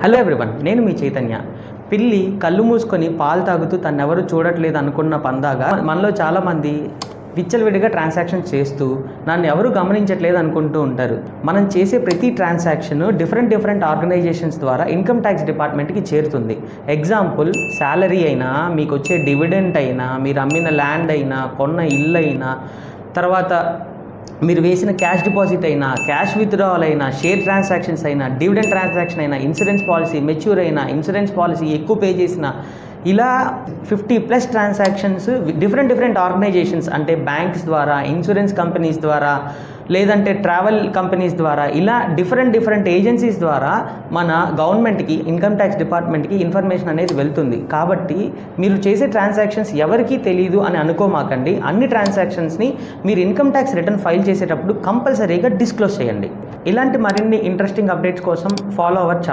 Hello everyone, నేను మీ చైతన్య. పిల్లి కళ్ళు మూసుకొని పాలు తాగుతూ తన్నెవరు చూడట్లేదు అనుకున్న పందాగా మనలో చాలామంది విచ్చలవిడిగా ట్రాన్సాక్షన్ చేస్తూ నన్ను ఎవరు గమనించట్లేదు అనుకుంటూ ఉంటారు. మనం చేసే ప్రతి ట్రాన్సాక్షన్ డిఫరెంట్ ఆర్గనైజేషన్స్ ద్వారా ఇన్కమ్ ట్యాక్స్ డిపార్ట్మెంట్కి చేరుతుంది. ఎగ్జాంపుల్, శాలరీ అయినా, మీకు వచ్చే డివిడెంట్ అయినా, మీరు అమ్మిన ల్యాండ్ అయినా, కొన్న ఇల్లు అయినా, తర్వాత మీరు వేసిన క్యాష్ డిపాజిట్ అయినా, క్యాష్ విత్డ్రావల్ అయినా, షేర్ ట్రాన్సాక్షన్స్ అయినా, డివిడెండ్ ట్రాన్సాక్షన్ అయినా, ఇన్సూరెన్స్ పాలసీ మెచ్యూర్ అయినా, ఇన్సూరెన్స్ పాలసీ ఎక్కువ పే చేసిన, ఇలా 50+ ట్రాన్సాక్షన్స్ డిఫరెంట్ ఆర్గనైజేషన్స్ అంటే బ్యాంక్స్ ద్వారా, ఇన్సూరెన్స్ కంపెనీస్ ద్వారా, లేదంటే ట్రావెల్ కంపెనీస్ ద్వారా, ఇలా డిఫరెంట్ ఏజెన్సీస్ ద్వారా మన గవర్నమెంట్కి, ఇన్కమ్ ట్యాక్స్ డిపార్ట్మెంట్కి ఇన్ఫర్మేషన్ అనేది వెళ్తుంది. కాబట్టి మీరు చేసే ట్రాన్సాక్షన్స్ ఎవరికీ తెలియదు అని అనుకోమాకండి. అన్ని ట్రాన్సాక్షన్స్ని మీరు ఇన్కమ్ ట్యాక్స్ రిటర్న్ ఫైల్ చేసేటప్పుడు కంపల్సరీగా డిస్క్లోజ్ చేయండి. ఇలాంటి మరిన్ని ఇంట్రెస్టింగ్ అప్డేట్స్ కోసం ఫాలో అవర్ ఛానల్.